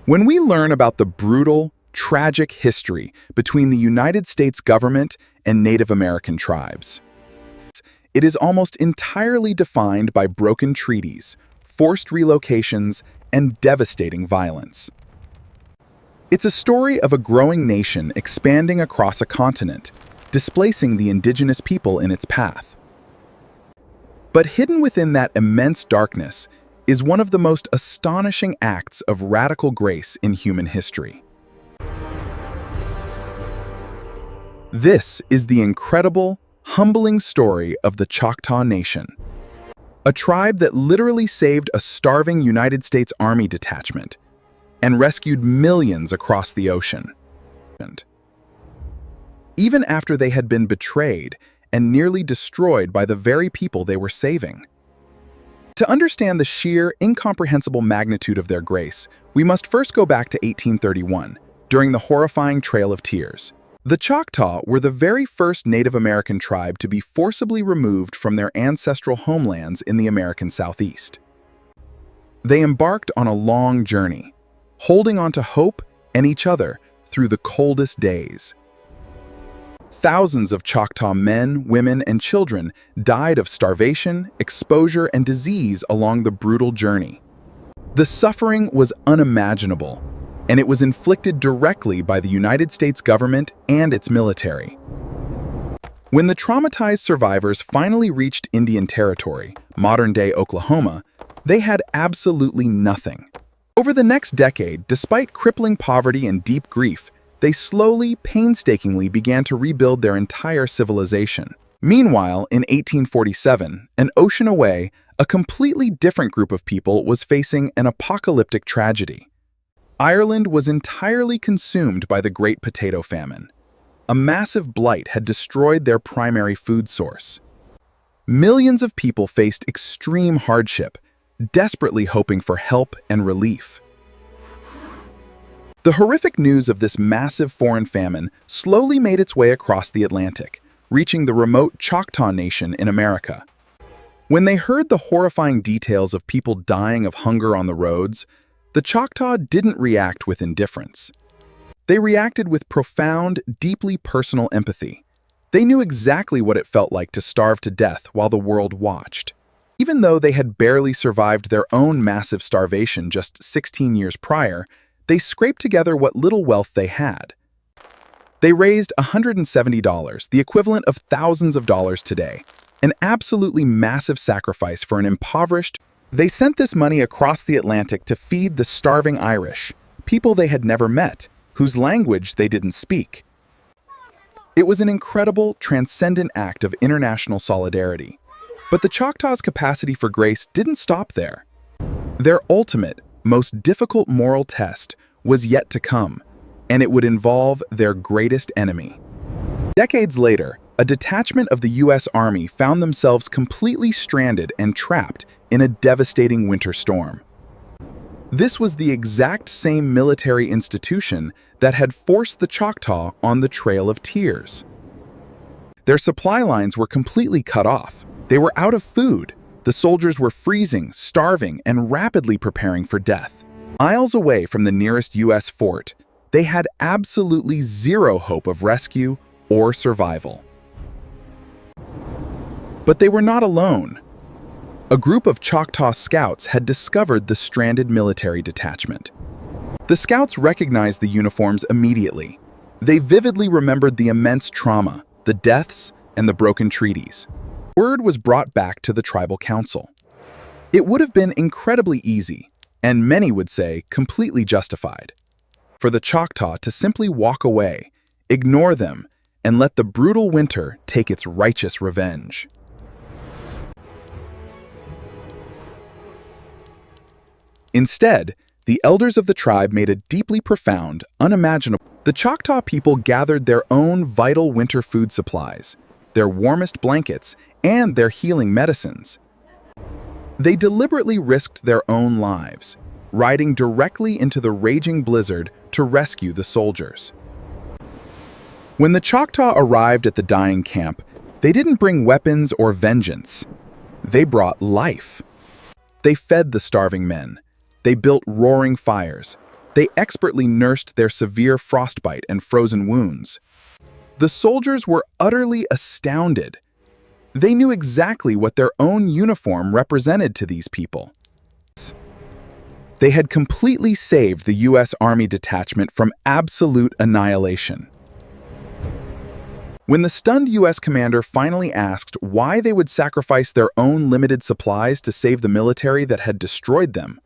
When we learn about the brutal, tragic history between the United States government and Native American tribes, it is almost entirely defined by broken treaties, forced relocations, and devastating violence. It's a story of a growing nation expanding across a continent, displacing the indigenous people in its path. But hidden within that immense darkness is one of the most astonishing acts of radical grace in human history. This is the incredible, humbling story of the Choctaw Nation, a tribe that literally saved a starving United States Army detachment and rescued millions across the ocean. Even after they had been betrayed and nearly destroyed by the very people they were saving. To understand the sheer, incomprehensible magnitude of their grace, we must first go back to 1831, during the horrifying Trail of Tears. The Choctaw were the very first Native American tribe to be forcibly removed from their ancestral homelands in the American Southeast. They embarked on a long journey, holding on to hope and each other through the coldest days. Thousands of Choctaw men, women, and children died of starvation, exposure, and disease along the brutal journey. The suffering was unimaginable, and it was inflicted directly by the United States government and its military. When the traumatized survivors finally reached Indian Territory, modern-day Oklahoma, they had absolutely nothing. Over the next decade, despite crippling poverty and deep grief, they slowly, painstakingly began to rebuild their entire civilization. Meanwhile, in 1847, an ocean away, a completely different group of people was facing an apocalyptic tragedy. Ireland was entirely consumed by the Great Potato Famine. A massive blight had destroyed their primary food source. Millions of people faced extreme hardship, desperately hoping for help and relief. The horrific news of this massive foreign famine slowly made its way across the Atlantic, reaching the remote Choctaw Nation in America. When they heard the horrifying details of people dying of hunger on the roads, the Choctaw didn't react with indifference. They reacted with profound, deeply personal empathy. They knew exactly what it felt like to starve to death while the world watched. Even though they had barely survived their own massive starvation just 16 years prior, they scraped together what little wealth they had. They raised $170, the equivalent of thousands of dollars today, an absolutely massive sacrifice for an impoverished. They sent this money across the Atlantic to feed the starving Irish, people they had never met, whose language they didn't speak. It was an incredible, transcendent act of international solidarity. But the Choctaws' capacity for grace didn't stop there. Their ultimate, most difficult moral test was yet to come, and it would involve their greatest enemy. Decades later, a detachment of the U.S. Army found themselves completely stranded and trapped in a devastating winter storm. This was the exact same military institution that had forced the Choctaw on the Trail of Tears. Their supply lines were completely cut off. They were out of food. The soldiers were freezing, starving, and rapidly preparing for death. Miles away from the nearest U.S. fort, they had absolutely zero hope of rescue or survival. But they were not alone. A group of Choctaw scouts had discovered the stranded military detachment. The scouts recognized the uniforms immediately. They vividly remembered the immense trauma, the deaths, and the broken treaties. Word was brought back to the tribal council. It would have been incredibly easy, and many would say completely justified, for the Choctaw to simply walk away, ignore them, and let the brutal winter take its righteous revenge. Instead, the elders of the tribe made a deeply profound, unimaginable. The Choctaw people gathered their own vital winter food supplies, their warmest blankets, and their healing medicines. They deliberately risked their own lives, riding directly into the raging blizzard to rescue the soldiers. When the Choctaw arrived at the dying camp, they didn't bring weapons or vengeance. They brought life. They fed the starving men. They built roaring fires, They expertly nursed their severe frostbite and frozen wounds. The soldiers were utterly astounded. They knew exactly what their own uniform represented to these people. They had completely saved the U.S. Army detachment from absolute annihilation. When the stunned U.S. commander finally asked why they would sacrifice their own limited supplies to save the military that had destroyed them,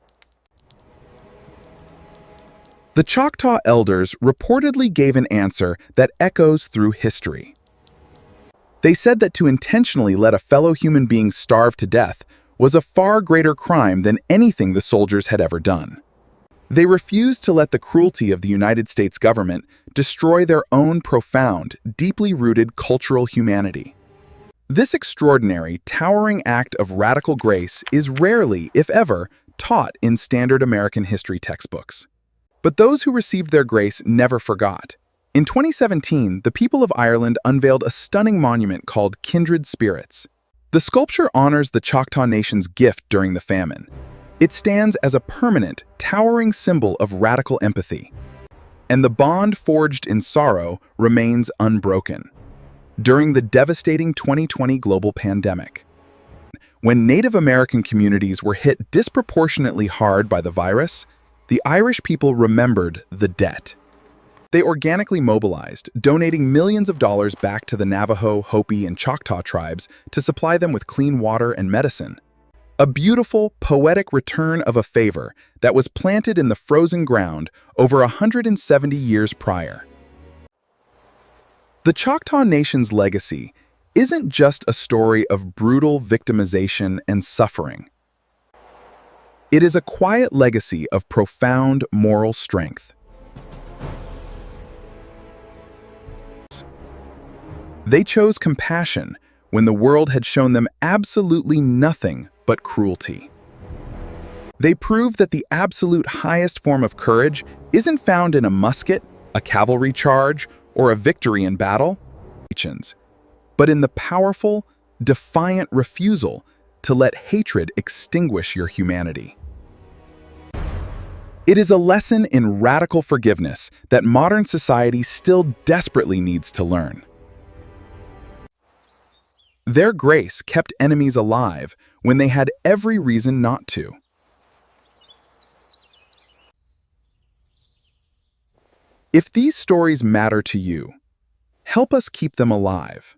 the Choctaw elders reportedly gave an answer that echoes through history. They said that to intentionally let a fellow human being starve to death was a far greater crime than anything the soldiers had ever done. They refused to let the cruelty of the United States government destroy their own profound, deeply rooted cultural humanity. This extraordinary, towering act of radical grace is rarely, if ever, taught in standard American history textbooks. But those who received their grace never forgot. In 2017, the people of Ireland unveiled a stunning monument called Kindred Spirits. The sculpture honors the Choctaw Nation's gift during the famine. It stands as a permanent, towering symbol of radical empathy. And the bond forged in sorrow remains unbroken. During the devastating 2020 global pandemic, when Native American communities were hit disproportionately hard by the virus, the Irish people remembered the debt. They organically mobilized, donating millions of dollars back to the Navajo, Hopi, and Choctaw tribes to supply them with clean water and medicine. A beautiful, poetic return of a favor that was planted in the frozen ground over 170 years prior. The Choctaw Nation's legacy isn't just a story of brutal victimization and suffering. It is a quiet legacy of profound moral strength. They chose compassion when the world had shown them absolutely nothing but cruelty. They proved that the absolute highest form of courage isn't found in a musket, a cavalry charge, or a victory in battle, but in the powerful, defiant refusal to let hatred extinguish your humanity. It is a lesson in radical forgiveness that modern society still desperately needs to learn. Their grace kept enemies alive when they had every reason not to. If these stories matter to you, help us keep them alive.